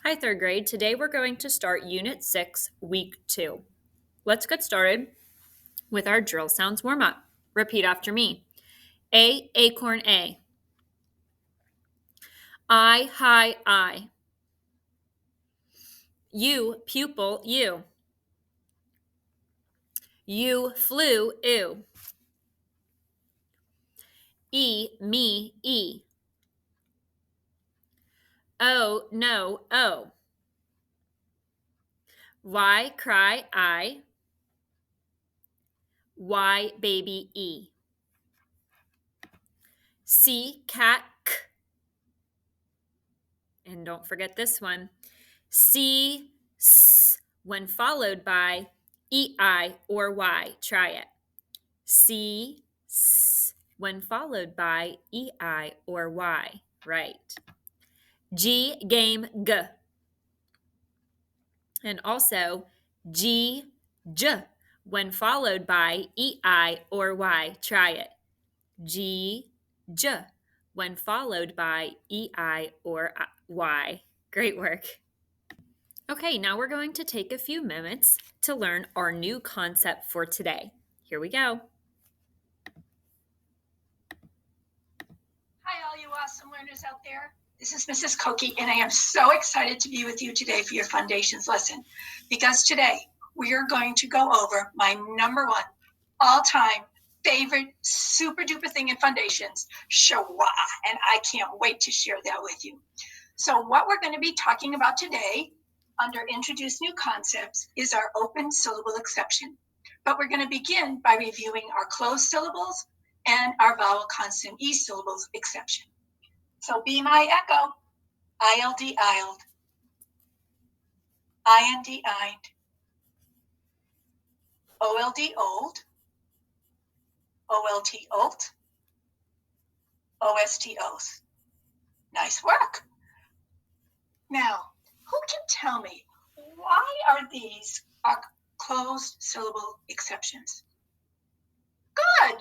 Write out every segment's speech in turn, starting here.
Hi, third grade. Today we're going to start Unit 6, Week 2. Let's get started with our drill sounds warm up. Repeat after me. A, acorn, A. I, high, I. U, pupil, U. U, flew, ew. E, me, E. O, no, O. Y, cry, I. Y, baby, E. C, cat, K. And don't forget this one. C, S, when followed by EI or Y. Try it. C, S, when followed by EI or Y. Right. G, game, G. And also G, J, when followed by EI or Y. Try it. G, J, when followed by EI or Y. Great work. Okay, now we're going to take a few minutes to learn our new concept for today. Here we go. Hi, all you awesome learners out there. This is Mrs. Koki, and I am so excited to be with you today for your Fundations lesson, because today we are going to go over my number one all-time favorite super duper thing in Fundations, schwa, and I can't wait to share that with you. So what we're going to be talking about today under Introduce New Concepts is our open syllable exception. But we're going to begin by reviewing our closed syllables and our vowel consonant E syllables exception. So be my echo, ILD, ILD, IND, IND, OLD, old, OLT, olt, OST, os. Nice work. Now, who can tell me why are these our closed syllable exceptions? Good.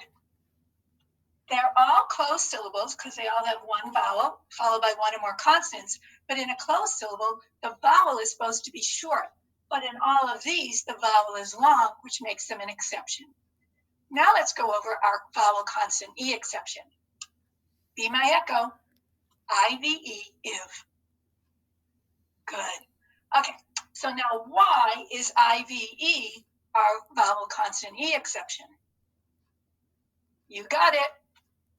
They're all closed syllables because they all have one vowel followed by one or more consonants. But in a closed syllable, the vowel is supposed to be short. But in all of these, the vowel is long, which makes them an exception. Now let's go over our vowel consonant E exception. Be my echo, IVE, if. Good. Okay, so now why is IVE our vowel consonant E exception? You got it.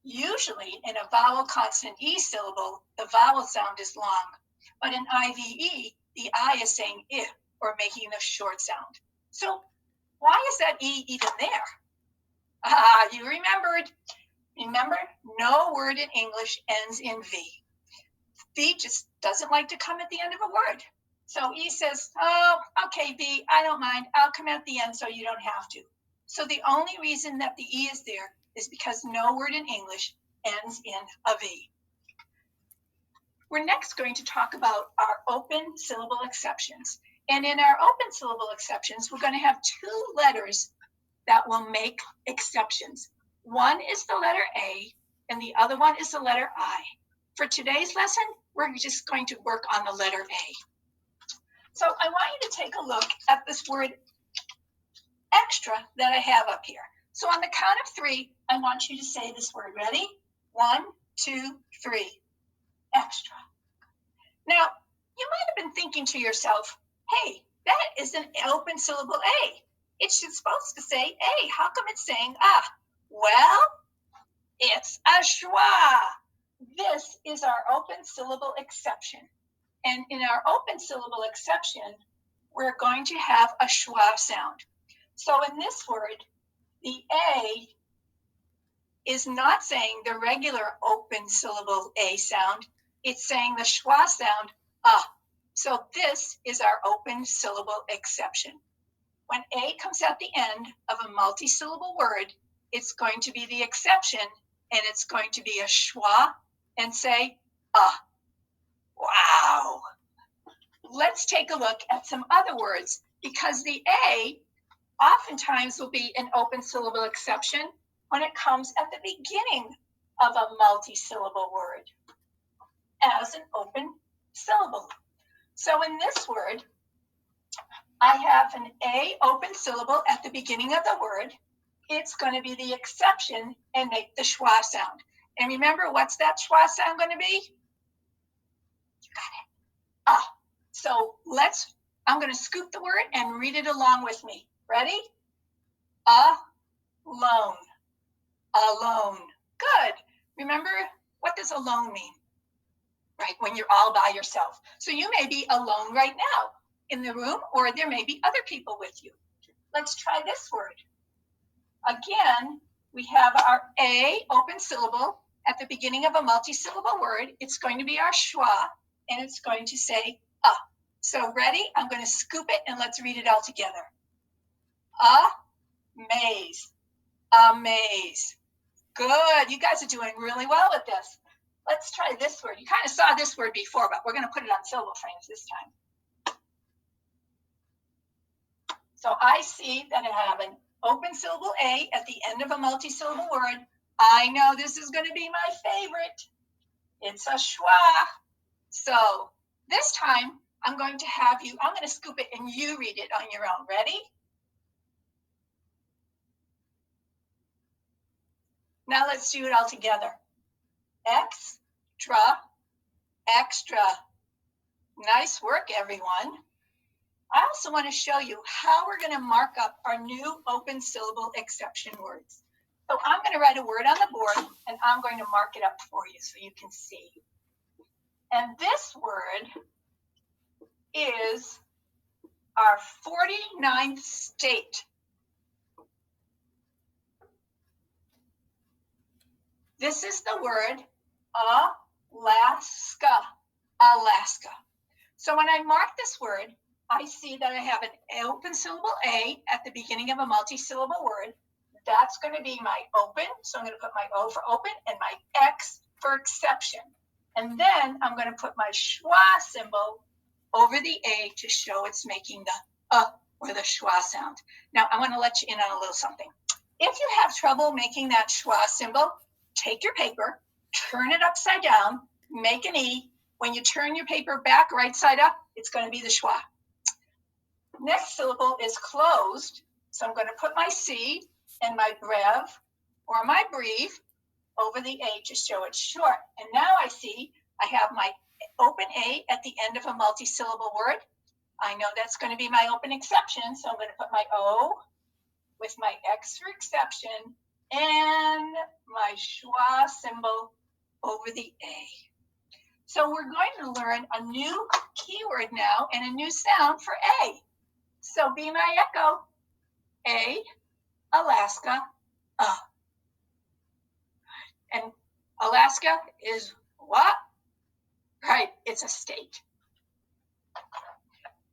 Usually in a vowel consonant E syllable, the vowel sound is long, but in IVE, the I is saying if or making the short sound. So why is that E even there? You remembered. Remember, no word in English ends in V. V just doesn't like to come at the end of a word. So E says, oh, okay, V, I don't mind. I'll come at the end so you don't have to. So the only reason that the E is there is because no word in English ends in a V. We're next going to talk about our open syllable exceptions. And in our open syllable exceptions, we're going to have two letters that will make exceptions. One is the letter A, and the other one is the letter I. For today's lesson, we're just going to work on the letter A. So I want you to take a look at this word extra that I have up here. So on the count of three, I want you to say this word. Ready? 1, 2, 3. Extra. Now, you might have been thinking to yourself, hey, that is an open syllable A. It's supposed to say A. How come it's saying ah? Well, it's a schwa. This is our open syllable exception. And in our open syllable exception, we're going to have a schwa sound. So in this word, the A is not saying the regular open syllable A sound. It's saying the schwa sound, ah. So this is our open syllable exception. When A comes at the end of a multi-syllable word, it's going to be the exception, and it's going to be a schwa and say, ah. Wow. Let's take a look at some other words, because the A oftentimes will be an open syllable exception when it comes at the beginning of a multi-syllable word as an open syllable. So in this word, I have an A open syllable at the beginning of the word. It's going to be the exception and make the schwa sound. And remember, what's that schwa sound going to be? You got it. Ah. So I'm going to scoop the word and read it along with me. Ready? Alone. Alone. Good. Remember, what does alone mean? Right, when you're all by yourself. So you may be alone right now in the room, or there may be other people with you. Let's try this word. Again, we have our A open syllable at the beginning of a multi-syllable word. It's going to be our schwa, and it's going to say So ready? I'm going to scoop it and let's read it all together. Amaze. Amaze. Good. You guys are doing really well with this. Let's try this word. You kind of saw this word before, but we're going to put it on syllable frames this time. So I see that I have an open syllable A at the end of a multi-syllable word. I know this is going to be my favorite. It's a schwa. So this time I'm going to scoop it and you read it on your own. Ready? Now let's do it all together. Extra, extra. Nice work, everyone. I also want to show you how we're going to mark up our new open syllable exception words. So I'm going to write a word on the board and I'm going to mark it up for you so you can see. And this word is our 49th state. This is the word Alaska. Alaska. So when I mark this word, I see that I have an open syllable A at the beginning of a multi-syllable word. That's going to be my open. So I'm going to put my O for open and my X for exception. And then I'm going to put my schwa symbol over the A to show it's making the or the schwa sound. Now I want to let you in on a little something. If you have trouble making that schwa symbol, take your paper, turn it upside down, make an E. When you turn your paper back right side up, it's going to be the schwa. Next syllable is closed. So I'm going to put my C and my brev or my breathe over the A to show it's short. And now I see I have my open A at the end of a multi-syllable word. I know that's going to be my open exception. So I'm going to put my O with my X for exception and my schwa symbol over the A. So we're going to learn a new keyword now and a new sound for A. So be my echo. A, Alaska, And Alaska is what? Right, it's a state.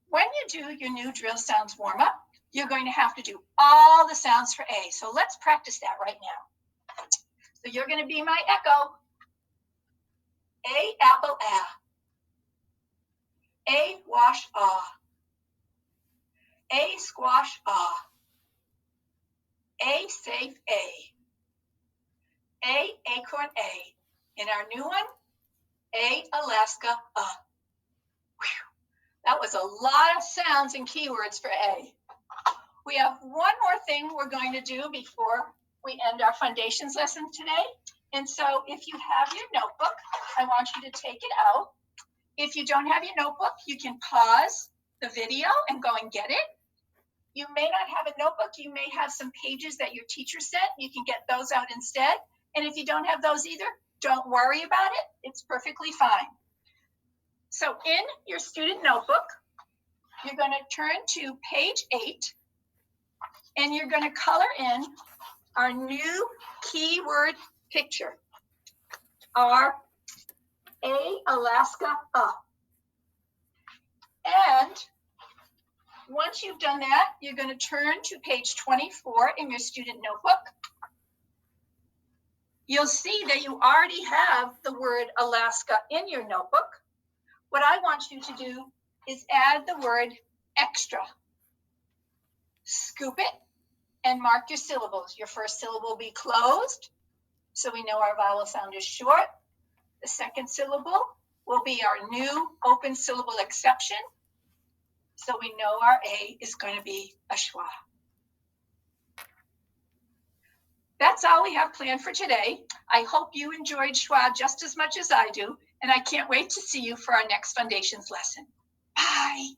When you do your new drill sounds warm up, you're going to have to do all the sounds for A. So let's practice that right now. So you're going to be my echo. A, apple, A, wash, A, squash, A, safe, A, acorn, A. In our new one, A, Alaska, That was a lot of sounds and keywords for A. We have one more thing we're going to do before we end our Fundations lesson today. And so if you have your notebook, I want you to take it out. If you don't have your notebook, you can pause the video and go and get it. You may not have a notebook. You may have some pages that your teacher sent. You can get those out instead. And if you don't have those either, don't worry about it. It's perfectly fine. So in your student notebook, you're going to turn to page 8, and you're going to color in our new keyword picture. Our A, Alaska, And once you've done that, you're going to turn to page 24 in your student notebook. You'll see that you already have the word Alaska in your notebook. What I want you to do is add the word extra. Scoop it and mark your syllables. Your first syllable will be closed, so we know our vowel sound is short. The second syllable will be our new open syllable exception. So we know our A is going to be a schwa. That's all we have planned for today. I hope you enjoyed schwa just as much as I do, and I can't wait to see you for our next Foundations lesson. Bye.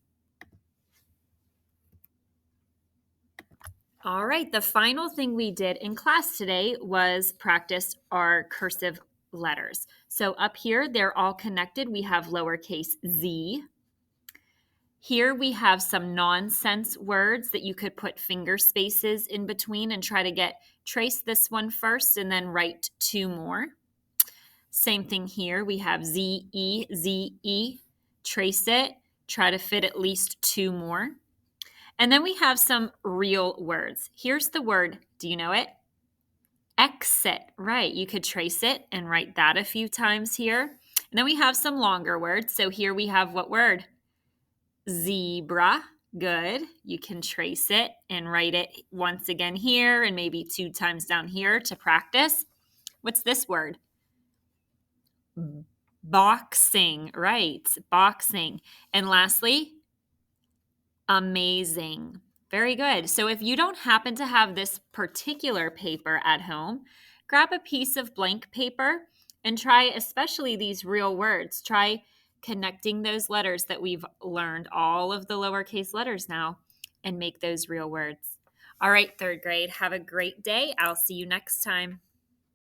All right, the final thing we did in class today was practice our cursive letters. So up here, they're all connected. We have lowercase z. Here we have some nonsense words that you could put finger spaces in between and try to trace this one first and then write two more. Same thing here. We have Z-E, Z-E. Trace it. Try to fit at least two more. And then we have some real words. Here's the word. Do you know it? Exit. Right. You could trace it and write that a few times here. And then we have some longer words. So here we have what word? Zebra. Good. You can trace it and write it once again here and maybe two times down here to practice. What's this word? Boxing. Right. Boxing. And lastly, amazing. Very good. So if you don't happen to have this particular paper at home, grab a piece of blank paper and try, especially these real words, try connecting those letters that we've learned, all of the lowercase letters now, and make those real words. All right, third grade, have a great day. I'll see you next time.